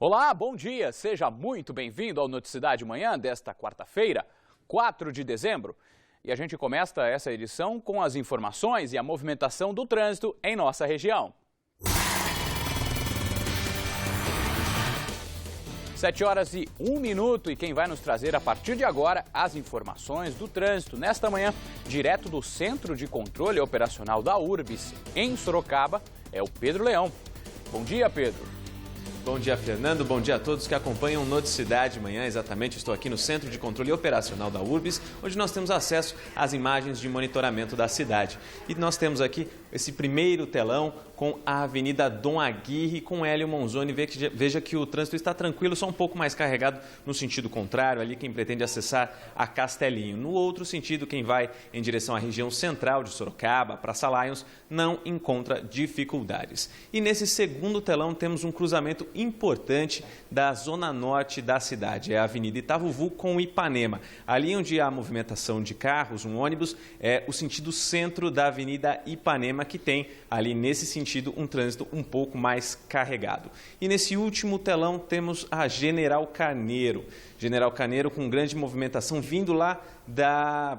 Olá, bom dia, seja muito bem-vindo ao Noticidade Manhã desta quarta-feira, 4 de dezembro. E a gente começa essa edição com as informações e a movimentação do trânsito em nossa região. 7h01 e quem vai nos trazer a partir de agora as informações do trânsito nesta manhã, direto do Centro de Controle Operacional da URBS, em Sorocaba, é o Pedro Leão. Bom dia, Pedro. Bom dia, Fernando. Bom dia a todos que acompanham o Noticidade Manhã. Exatamente, estou aqui no Centro de Controle Operacional da URBS, onde nós temos acesso às imagens de monitoramento da cidade. E nós temos aqui esse primeiro telão com a Avenida Dom Aguirre com Hélio Monzoni. Veja que o trânsito está tranquilo, só um pouco mais carregado no sentido contrário, ali quem pretende acessar a Castelinho. No outro sentido, quem vai em direção à região central de Sorocaba, Praça Lions, não encontra dificuldades. E nesse segundo telão temos um cruzamento importante da zona norte da cidade, é a Avenida Itavuvu com Ipanema. Ali onde há movimentação de carros, um ônibus, é o sentido centro da Avenida Ipanema, que tem ali nesse sentido um trânsito um pouco mais carregado. E nesse último telão temos a General Carneiro. General Carneiro com grande movimentação vindo lá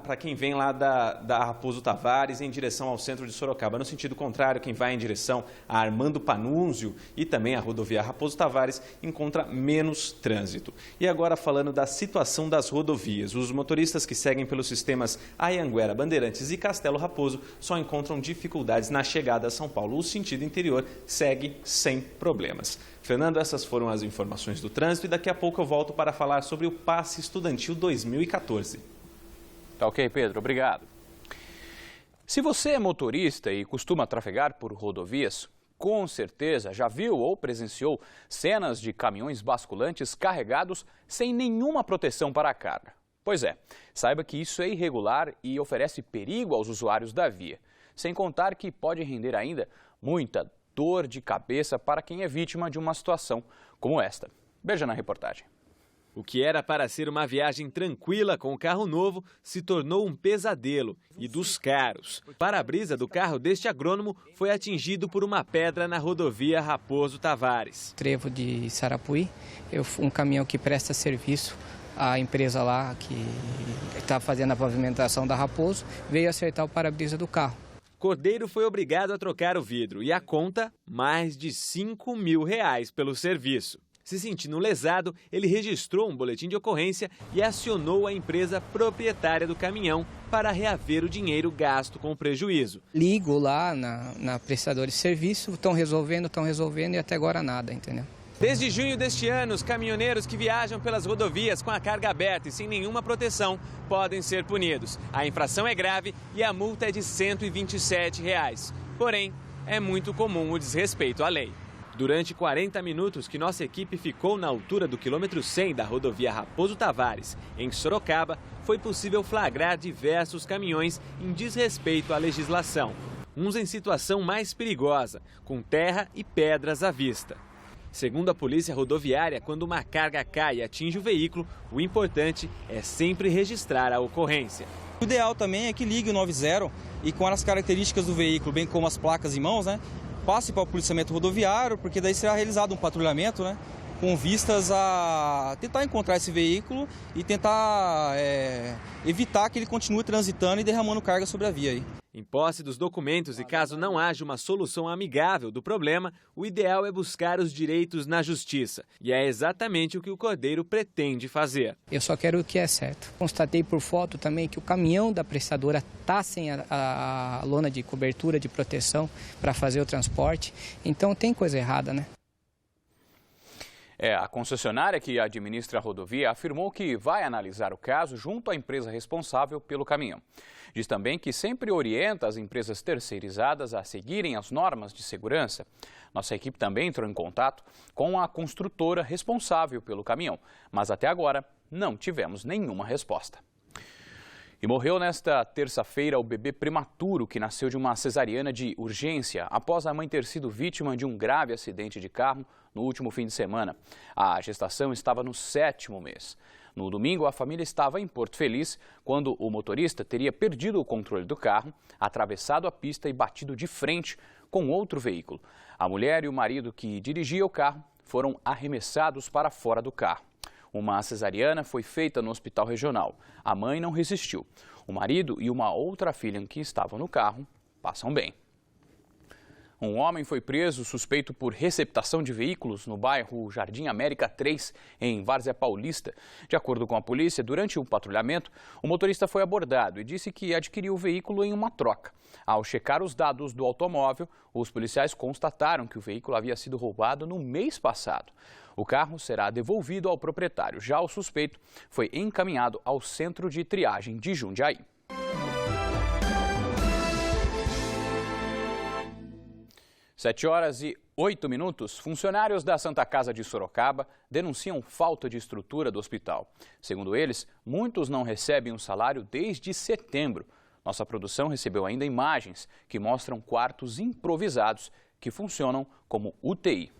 para quem vem lá da Raposo Tavares em direção ao centro de Sorocaba. No sentido contrário, quem vai em direção a Armando Panunzio e também a rodovia Raposo Tavares encontra menos trânsito. E agora falando da situação das rodovias. Os motoristas que seguem pelos sistemas Anhanguera, Bandeirantes e Castelo Raposo só encontram dificuldades na chegada a São Paulo. O sentido interior segue sem problemas. Fernando, essas foram as informações do trânsito e daqui a pouco eu volto para falar sobre o Passe Estudantil 2014. Tá ok, Pedro, obrigado. Se você é motorista e costuma trafegar por rodovias, com certeza já viu ou presenciou cenas de caminhões basculantes carregados sem nenhuma proteção para a carga. Pois é, saiba que isso é irregular e oferece perigo aos usuários da via, sem contar que pode render ainda muita dor de cabeça para quem é vítima de uma situação como esta. Veja na reportagem. O que era para ser uma viagem tranquila com o carro novo se tornou um pesadelo e dos caros. O para-brisa do carro deste agrônomo foi atingido por uma pedra na rodovia Raposo Tavares. Trevo de Sarapuí, um caminhão que presta serviço à empresa lá que está fazendo a pavimentação da Raposo, veio acertar o para-brisa do carro. Cordeiro foi obrigado a trocar o vidro e a conta, mais de R$5.000 pelo serviço. Se sentindo lesado, ele registrou um boletim de ocorrência e acionou a empresa proprietária do caminhão para reaver o dinheiro gasto com o prejuízo. Ligo lá na prestadora de serviço, estão resolvendo e até agora nada, entendeu? Desde junho deste ano, os caminhoneiros que viajam pelas rodovias com a carga aberta e sem nenhuma proteção podem ser punidos. A infração é grave e a multa é de R$127. Porém, é muito comum o desrespeito à lei. Durante 40 minutos que nossa equipe ficou na altura do quilômetro 100 da rodovia Raposo Tavares, em Sorocaba, foi possível flagrar diversos caminhões em desrespeito à legislação. Uns em situação mais perigosa, com terra e pedras à vista. Segundo a Polícia Rodoviária, quando uma carga cai e atinge o veículo, o importante é sempre registrar a ocorrência. O ideal também é que ligue o 90 e com as características do veículo, bem como as placas em mãos, passe para o policiamento rodoviário, porque daí será realizado um patrulhamento, com vistas a tentar encontrar esse veículo e tentar evitar que ele continue transitando e derramando carga sobre a via aí. Em posse dos documentos e caso não haja uma solução amigável do problema, o ideal é buscar os direitos na justiça. E é exatamente o que o Cordeiro pretende fazer. Eu só quero o que é certo. Constatei por foto também que o caminhão da prestadora está sem a lona de cobertura de proteção para fazer o transporte. Então tem coisa errada, A concessionária que administra a rodovia afirmou que vai analisar o caso junto à empresa responsável pelo caminhão. Diz também que sempre orienta as empresas terceirizadas a seguirem as normas de segurança. Nossa equipe também entrou em contato com a construtora responsável pelo caminhão, mas até agora não tivemos nenhuma resposta. E morreu nesta terça-feira o bebê prematuro que nasceu de uma cesariana de urgência após a mãe ter sido vítima de um grave acidente de carro no último fim de semana. A gestação estava no 7º mês. No domingo, a família estava em Porto Feliz quando o motorista teria perdido o controle do carro, atravessado a pista e batido de frente com outro veículo. A mulher e o marido que dirigia o carro foram arremessados para fora do carro. Uma cesariana foi feita no hospital regional. A mãe não resistiu. O marido e uma outra filha que estavam no carro passam bem. Um homem foi preso suspeito por receptação de veículos no bairro Jardim América 3, em Várzea Paulista. De acordo com a polícia, durante um patrulhamento, o motorista foi abordado e disse que adquiriu o veículo em uma troca. Ao checar os dados do automóvel, os policiais constataram que o veículo havia sido roubado no mês passado. O carro será devolvido ao proprietário. Já o suspeito foi encaminhado ao centro de triagem de Jundiaí. 7h08. Funcionários da Santa Casa de Sorocaba denunciam falta de estrutura do hospital. Segundo eles, muitos não recebem um salário desde setembro. Nossa produção recebeu ainda imagens que mostram quartos improvisados que funcionam como UTI.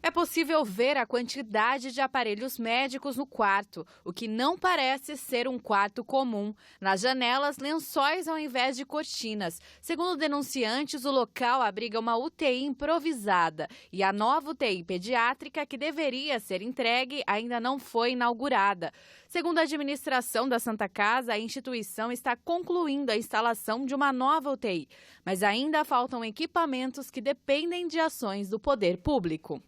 É possível ver a quantidade de aparelhos médicos no quarto, o que não parece ser um quarto comum. Nas janelas, lençóis ao invés de cortinas. Segundo denunciantes, o local abriga uma UTI improvisada e a nova UTI pediátrica, que deveria ser entregue, ainda não foi inaugurada. Segundo a administração da Santa Casa, a instituição está concluindo a instalação de uma nova UTI, mas ainda faltam equipamentos que dependem de ações do poder público.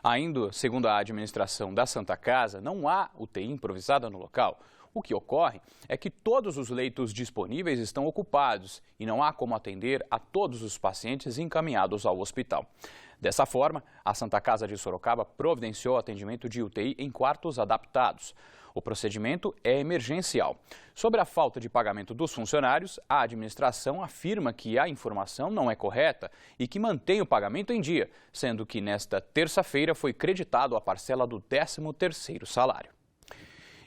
Ainda, segundo a administração da Santa Casa, não há UTI improvisada no local. O que ocorre é que todos os leitos disponíveis estão ocupados e não há como atender a todos os pacientes encaminhados ao hospital. Dessa forma, a Santa Casa de Sorocaba providenciou atendimento de UTI em quartos adaptados. O procedimento é emergencial. Sobre a falta de pagamento dos funcionários, a administração afirma que a informação não é correta e que mantém o pagamento em dia, sendo que nesta terça-feira foi creditado a parcela do 13º salário.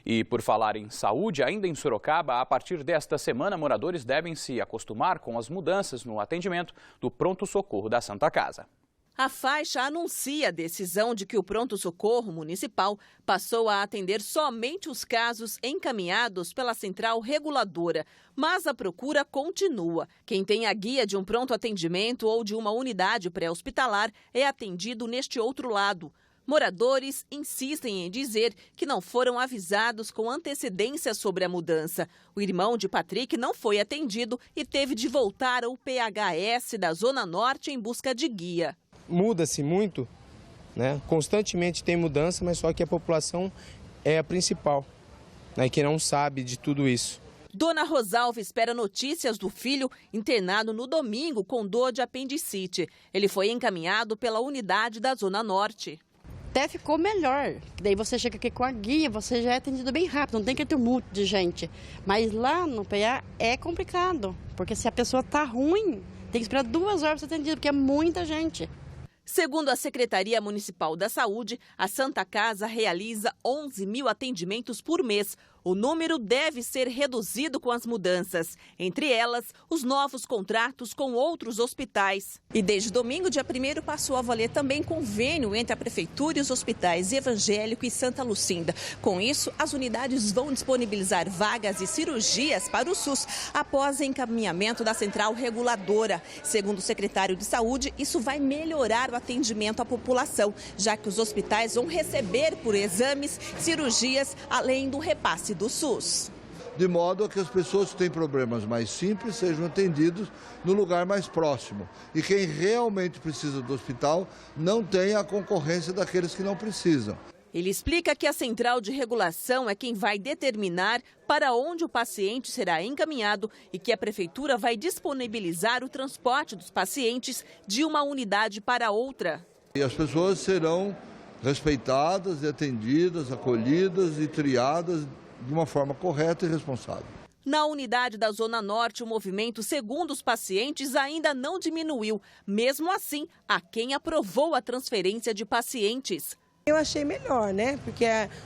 E por falar em saúde, ainda em Sorocaba, a partir desta semana, moradores devem se acostumar com as mudanças no atendimento do pronto-socorro da Santa Casa. A faixa anuncia a decisão de que o pronto-socorro municipal passou a atender somente os casos encaminhados pela central reguladora. Mas a procura continua. Quem tem a guia de um pronto-atendimento ou de uma unidade pré-hospitalar é atendido neste outro lado. Moradores insistem em dizer que não foram avisados com antecedência sobre a mudança. O irmão de Patrick não foi atendido e teve de voltar ao PHS da Zona Norte em busca de guia. Muda-se muito, né? Constantemente tem mudança, mas só que a população é a principal, né? Que não sabe de tudo isso. Dona Rosalva espera notícias do filho internado no domingo com dor de apendicite. Ele foi encaminhado pela unidade da Zona Norte. Até ficou melhor, daí você chega aqui com a guia, você já é atendido bem rápido, não tem que ter um monte de gente. Mas lá no PA é complicado, porque se a pessoa está ruim, tem que esperar 2 horas para ser atendido, porque é muita gente. Segundo a Secretaria Municipal da Saúde, a Santa Casa realiza 11 mil atendimentos por mês. O número deve ser reduzido com as mudanças, entre elas os novos contratos com outros hospitais. E desde domingo, dia 1º, passou a valer também convênio entre a Prefeitura e os hospitais Evangélico e Santa Lucinda. Com isso, as unidades vão disponibilizar vagas e cirurgias para o SUS após encaminhamento da central reguladora. Segundo o secretário de Saúde, isso vai melhorar o atendimento à população, já que os hospitais vão receber por exames, cirurgias, além do repasse do SUS. De modo a que as pessoas que têm problemas mais simples sejam atendidos no lugar mais próximo. E quem realmente precisa do hospital não tenha a concorrência daqueles que não precisam. Ele explica que a central de regulação é quem vai determinar para onde o paciente será encaminhado e que a prefeitura vai disponibilizar o transporte dos pacientes de uma unidade para outra. E as pessoas serão respeitadas, atendidas, acolhidas e triadas de uma forma correta e responsável. Na unidade da Zona Norte, o movimento, segundo os pacientes, ainda não diminuiu. Mesmo assim, há quem aprovou a transferência de pacientes. Eu achei melhor, né? Porque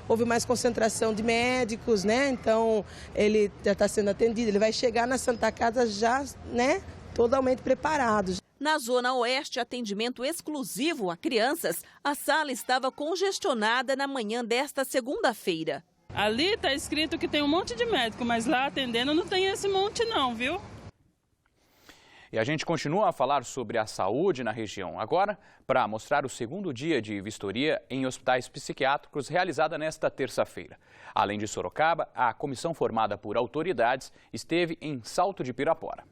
houve mais concentração de médicos, né? Então, ele já está sendo atendido, ele vai chegar na Santa Casa já, né? Totalmente preparado. Na Zona Oeste, atendimento exclusivo a crianças, a sala estava congestionada na manhã desta segunda-feira. Ali está escrito que tem um monte de médico, mas lá atendendo não tem esse monte não, viu? E a gente continua a falar sobre a saúde na região agora para mostrar o segundo dia de vistoria em hospitais psiquiátricos realizada nesta terça-feira. Além de Sorocaba, a comissão formada por autoridades esteve em Salto de Pirapora.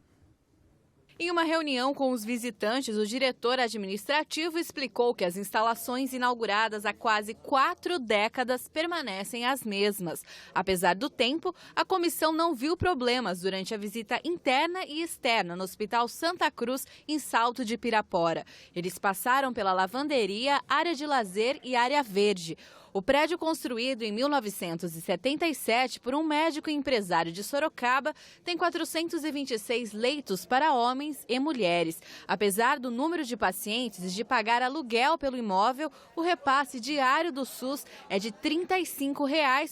Em uma reunião com os visitantes, o diretor administrativo explicou que as instalações inauguradas há quase 4 décadas permanecem as mesmas. Apesar do tempo, a comissão não viu problemas durante a visita interna e externa no Hospital Santa Cruz, em Salto de Pirapora. Eles passaram pela lavanderia, área de lazer e área verde. O prédio, construído em 1977 por um médico e empresário de Sorocaba, tem 426 leitos para homens e mulheres. Apesar do número de pacientes e de pagar aluguel pelo imóvel, o repasse diário do SUS é de R$ 35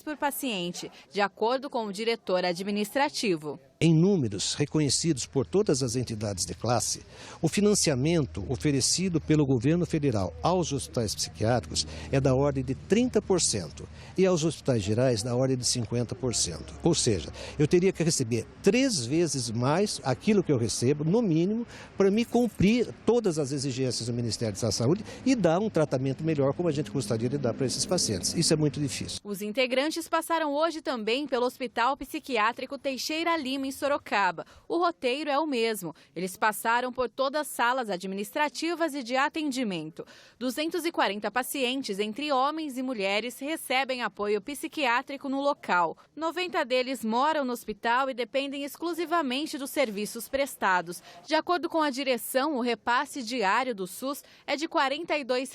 por paciente, de acordo com o diretor administrativo. Em números reconhecidos por todas as entidades de classe, o financiamento oferecido pelo governo federal aos hospitais psiquiátricos é da ordem de 30% e aos hospitais gerais da ordem de 50%. Ou seja, eu teria que receber 3 vezes mais aquilo que eu recebo, no mínimo, para me cumprir todas as exigências do Ministério da Saúde e dar um tratamento melhor como a gente gostaria de dar para esses pacientes. Isso é muito difícil. Os integrantes passaram hoje também pelo Hospital Psiquiátrico Teixeira Lima, em Sorocaba. O roteiro é o mesmo. Eles passaram por todas as salas administrativas e de atendimento. 240 pacientes, entre homens e mulheres, recebem apoio psiquiátrico no local. 90 deles moram no hospital e dependem exclusivamente dos serviços prestados. De acordo com a direção, o repasse diário do SUS é de R$ 42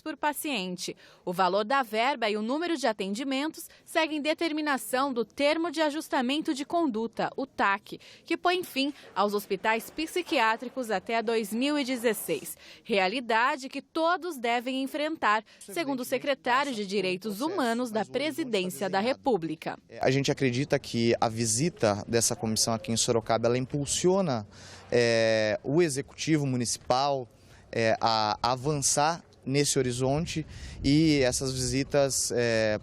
por paciente. O valor da verba e o número de atendimentos seguem determinação do Termo de Ajustamento de Conduta, o TAC, que põe fim aos hospitais psiquiátricos até 2016. Realidade que todos devem enfrentar, segundo o secretário de Direitos Humanos da Presidência da República. A gente acredita que a visita dessa comissão aqui em Sorocaba, ela impulsiona o Executivo Municipal a avançar nesse horizonte e essas visitas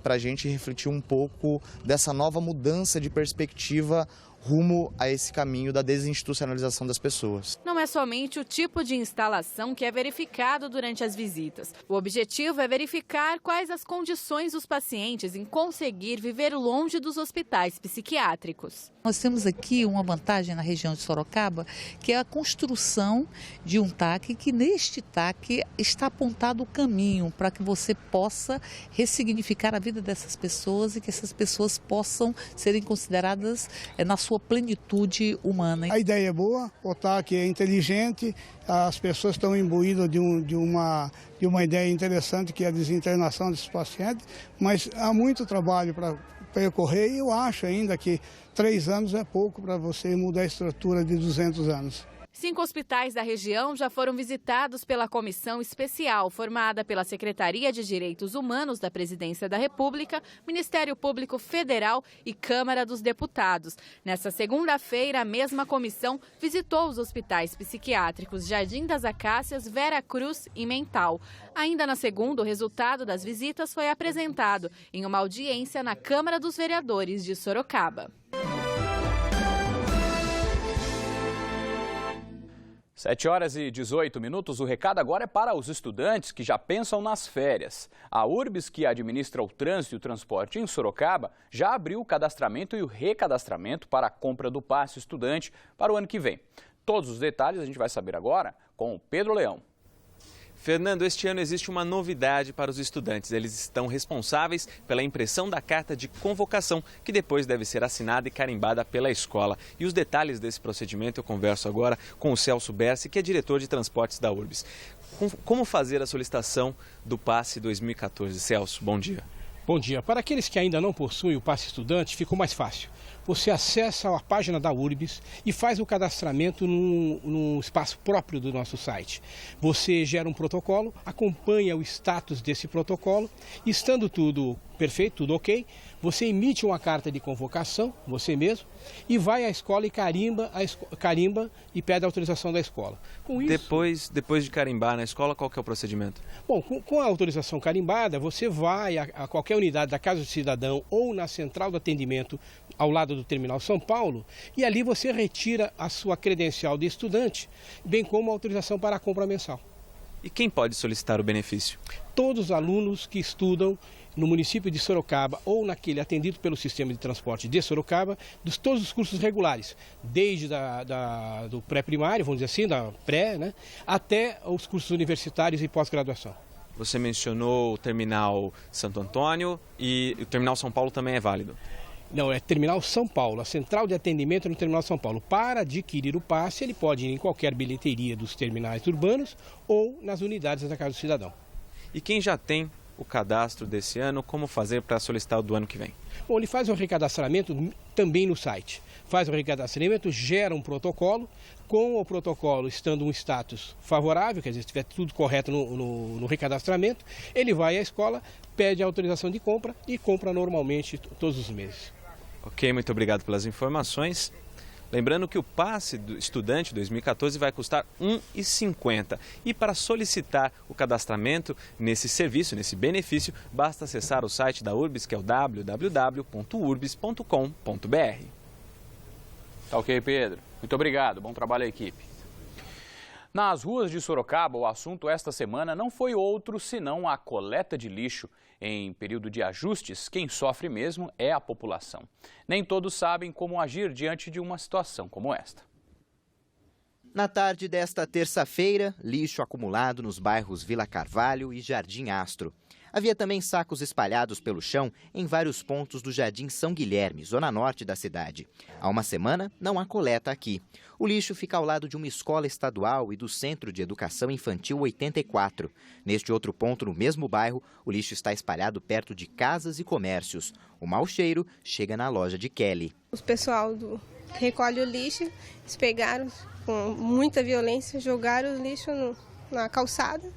para a gente refletir um pouco dessa nova mudança de perspectiva rumo a esse caminho da desinstitucionalização das pessoas. Não é somente o tipo de instalação que é verificado durante as visitas. O objetivo é verificar quais as condições dos pacientes em conseguir viver longe dos hospitais psiquiátricos. Nós temos aqui uma vantagem na região de Sorocaba, que é a construção de um TAC, que neste TAC está apontado o caminho para que você possa ressignificar a vida dessas pessoas e que essas pessoas possam serem consideradas na sua plenitude humana. A ideia é boa, o TAC é inteligente, as pessoas estão imbuídas de uma ideia interessante, que é a desinternação desses pacientes, mas há muito trabalho para percorrer e eu acho ainda que 3 anos é pouco para você mudar a estrutura de 200 anos. 5 hospitais da região já foram visitados pela comissão especial formada pela Secretaria de Direitos Humanos da Presidência da República, Ministério Público Federal e Câmara dos Deputados. Nessa segunda-feira, a mesma comissão visitou os hospitais psiquiátricos Jardim das Acácias, Vera Cruz e Mental. Ainda na segunda, o resultado das visitas foi apresentado em uma audiência na Câmara dos Vereadores de Sorocaba. 7h18. O recado agora é para os estudantes que já pensam nas férias. A URBS, que administra o trânsito e o transporte em Sorocaba, já abriu o cadastramento e o recadastramento para a compra do passe estudante para o ano que vem. Todos os detalhes a gente vai saber agora com o Pedro Leão. Fernando, este ano existe uma novidade para os estudantes. Eles estão responsáveis pela impressão da carta de convocação, que depois deve ser assinada e carimbada pela escola. E os detalhes desse procedimento eu converso agora com o Celso Bersi, que é diretor de transportes da URBS. Como fazer a solicitação do passe 2014? Celso, bom dia. Bom dia. Para aqueles que ainda não possuem o passe estudante, ficou mais fácil. Você acessa a página da URBS e faz o cadastramento num espaço próprio do nosso site. Você gera um protocolo, acompanha o status desse protocolo, e estando tudo perfeito, tudo ok, Você emite uma carta de convocação, você mesmo, e vai à escola e carimba e pede a autorização da escola. Com isso, depois de carimbar na escola, qual que é o procedimento? Bom, com a autorização carimbada, você vai a qualquer unidade da Casa do Cidadão ou na central de atendimento ao lado do Terminal São Paulo, e ali você retira a sua credencial de estudante, bem como a autorização para a compra mensal. E quem pode solicitar o benefício? Todos os alunos que estudam no município de Sorocaba ou naquele atendido pelo sistema de transporte de Sorocaba, todos os cursos regulares, desde do pré-primário, vamos dizer assim, da pré, né, até os cursos universitários e pós-graduação. Você mencionou o Terminal Santo Antônio e o Terminal São Paulo também é válido? Não, é Terminal São Paulo, a central de atendimento é no Terminal São Paulo. Para adquirir o passe, ele pode ir em qualquer bilheteria dos terminais urbanos ou nas unidades da Casa do Cidadão. E quem já tem o cadastro desse ano, como fazer para solicitar o do ano que vem? Bom, ele faz o recadastramento também no site. Faz o recadastramento, gera um protocolo. Com o protocolo estando um status favorável, quer dizer, se estiver tudo correto no recadastramento, ele vai à escola, pede a autorização de compra e compra normalmente todos os meses. Ok, muito obrigado pelas informações. Lembrando que o passe do estudante 2014 vai custar R$ 1,50. E para solicitar o cadastramento nesse serviço, nesse benefício, basta acessar o site da URBS, que é o www.urbs.com.br. Tá ok, Pedro. Muito obrigado. Bom trabalho à equipe. Nas ruas de Sorocaba, o assunto esta semana não foi outro senão a coleta de lixo. Em período de ajustes, quem sofre mesmo é a população. Nem todos sabem como agir diante de uma situação como esta. Na tarde desta terça-feira, lixo acumulado nos bairros Vila Carvalho e Jardim Astro. Havia também sacos espalhados pelo chão em vários pontos do Jardim São Guilherme, zona norte da cidade. Há uma semana, não há coleta aqui. O lixo fica ao lado de uma escola estadual e do Centro de Educação Infantil 84. Neste outro ponto, no mesmo bairro, o lixo está espalhado perto de casas e comércios. O mau cheiro chega na loja de Kelly. O pessoal recolhe o lixo, eles pegaram com muita violência, jogaram o lixo na calçada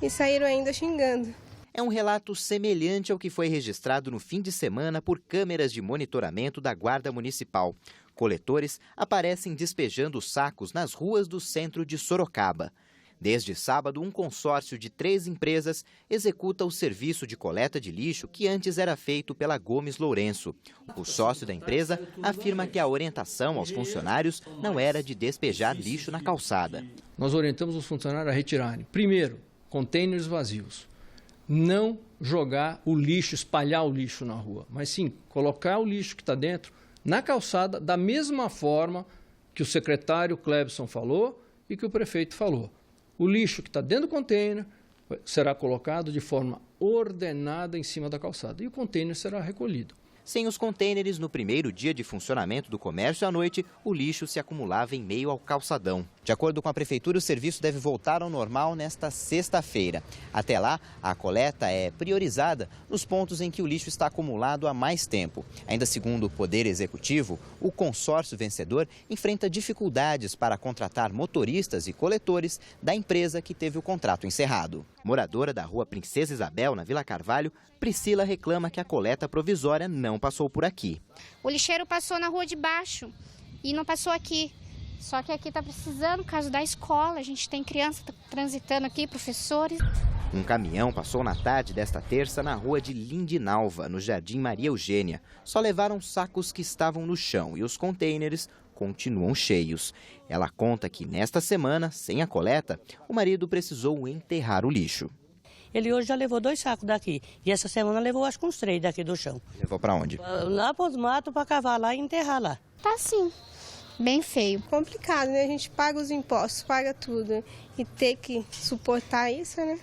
e saíram ainda xingando. É um relato semelhante ao que foi registrado no fim de semana por câmeras de monitoramento da Guarda Municipal. Coletores aparecem despejando sacos nas ruas do centro de Sorocaba. Desde sábado, um consórcio de 3 empresas executa o serviço de coleta de lixo que antes era feito pela Gomes Lourenço. O sócio da empresa afirma que a orientação aos funcionários não era de despejar lixo na calçada. Nós orientamos os funcionários a retirarem, primeiro, contêineres vazios. Não jogar o lixo, espalhar o lixo na rua, mas sim colocar o lixo que está dentro na calçada da mesma forma que o secretário Clebson falou e que o prefeito falou. O lixo que está dentro do container será colocado de forma ordenada em cima da calçada e o container será recolhido. Sem os contêineres, no primeiro dia de funcionamento do comércio à noite, o lixo se acumulava em meio ao calçadão. De acordo com a prefeitura, o serviço deve voltar ao normal nesta sexta-feira. Até lá, a coleta é priorizada nos pontos em que o lixo está acumulado há mais tempo. Ainda segundo o Poder Executivo, o consórcio vencedor enfrenta dificuldades para contratar motoristas e coletores da empresa que teve o contrato encerrado. Moradora da rua Princesa Isabel, na Vila Carvalho, Priscila reclama que a coleta provisória não passou por aqui. O lixeiro passou na rua de baixo e não passou aqui. Só que aqui está precisando, por causa da escola, a gente tem criança transitando aqui, professores. Um caminhão passou na tarde desta terça na rua de Lindinalva, no Jardim Maria Eugênia. Só levaram sacos que estavam no chão e os contêineres continuam cheios. Ela conta que nesta semana, sem a coleta, o marido precisou enterrar o lixo. Ele hoje já levou 2 sacos daqui e essa semana levou acho que uns 3 daqui do chão. Levou para onde? Lá para os matos para cavar lá e enterrar lá. Tá sim, bem feio. Complicado, né? A gente paga os impostos, paga tudo e ter que suportar isso, né?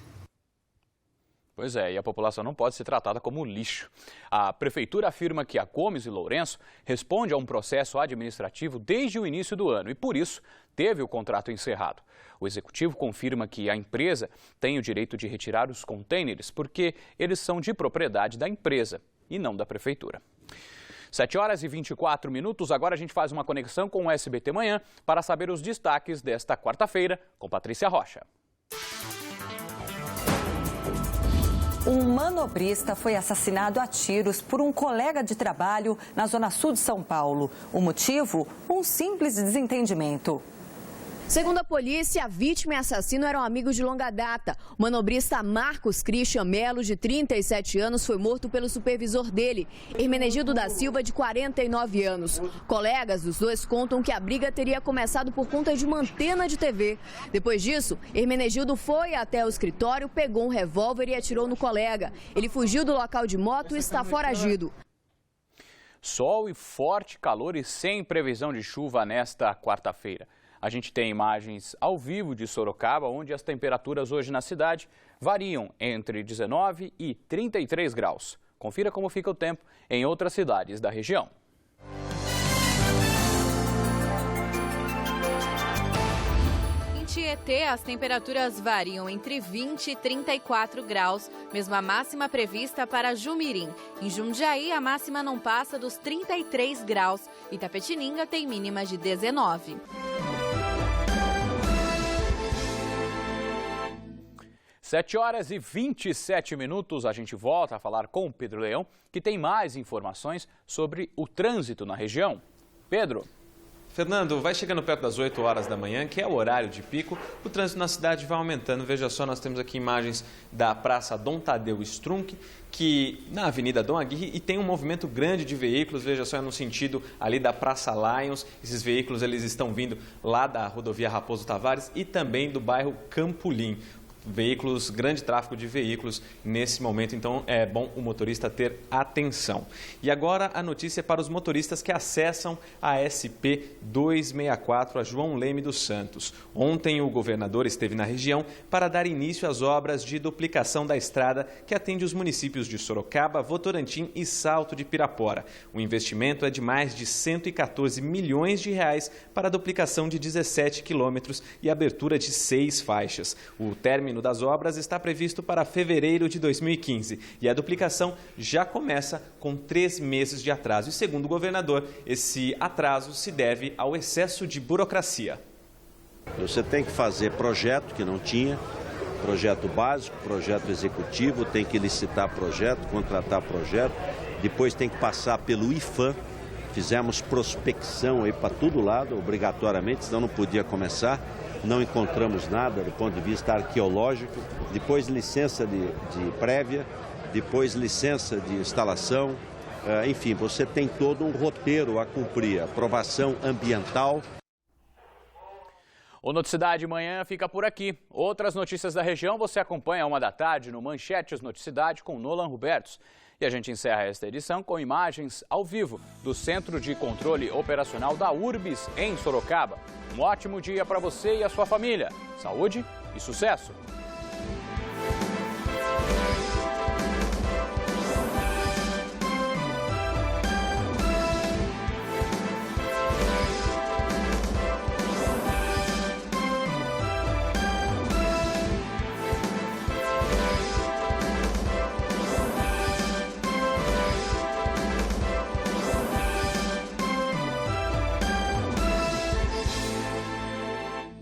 Pois é, e a população não pode ser tratada como lixo. A prefeitura afirma que a Gomes e Lourenço responde a um processo administrativo desde o início do ano e, por isso, teve o contrato encerrado. O executivo confirma que a empresa tem o direito de retirar os contêineres porque eles são de propriedade da empresa e não da prefeitura. 7h24, agora a gente faz uma conexão com o SBT Manhã para saber os destaques desta quarta-feira com Patrícia Rocha. Um manobrista foi assassinado a tiros por um colega de trabalho na zona sul de São Paulo. O motivo? Um simples desentendimento. Segundo a polícia, a vítima e assassino eram amigos de longa data. O manobrista Marcos Christian Melo, de 37 anos, foi morto pelo supervisor dele, Hermenegildo da Silva, de 49 anos. Colegas dos dois contam que a briga teria começado por conta de uma antena de TV. Depois disso, Hermenegildo foi até o escritório, pegou um revólver e atirou no colega. Ele fugiu do local de moto e está foragido. Sol e forte calor e sem previsão de chuva nesta quarta-feira. A gente tem imagens ao vivo de Sorocaba, onde as temperaturas hoje na cidade variam entre 19 e 33 graus. Confira como fica o tempo em outras cidades da região. Em Tietê, as temperaturas variam entre 20 e 34 graus, mesmo a máxima prevista para Jumirim. Em Jundiaí, a máxima não passa dos 33 graus. Itapetininga tem mínima de 19. 7h27, a gente volta a falar com o Pedro Leão, que tem mais informações sobre o trânsito na região. Pedro. Fernando, vai chegando perto das 8 horas da manhã, que é o horário de pico, o trânsito na cidade vai aumentando. Veja só, nós temos aqui imagens da Praça Dom Tadeu Strunk, que na Avenida Dom Aguirre, e tem um movimento grande de veículos. Veja só, é no sentido ali da Praça Lions. Esses veículos eles estão vindo lá da rodovia Raposo Tavares e também do bairro Campolim. Veículos, grande tráfego de veículos nesse momento, então é bom o motorista ter atenção. E agora a notícia é para os motoristas que acessam a SP 264, a João Leme dos Santos. Ontem o governador esteve na região para dar início às obras de duplicação da estrada que atende os municípios de Sorocaba, Votorantim e Salto de Pirapora. O investimento é de mais de 114 milhões de reais para a duplicação de 17 quilômetros e abertura de 6 faixas. O término das obras está previsto para fevereiro de 2015 e a duplicação já começa com 3 meses de atraso. E segundo o governador, esse atraso se deve ao excesso de burocracia. Você tem que fazer projeto que não tinha, projeto básico, projeto executivo, tem que licitar projeto, contratar projeto, depois tem que passar pelo IFAM. Fizemos prospecção aí para todo lado, obrigatoriamente, senão não podia começar. Não encontramos nada do ponto de vista arqueológico, depois licença de prévia, depois licença de instalação, enfim, você tem todo um roteiro a cumprir, aprovação ambiental. O Noticidade Manhã fica por aqui. Outras notícias da região você acompanha às 13h no Manchetes Noticidade com Nolan Robertos. E a gente encerra esta edição com imagens ao vivo do Centro de Controle Operacional da URBS em Sorocaba. Um ótimo dia para você e a sua família. Saúde e sucesso!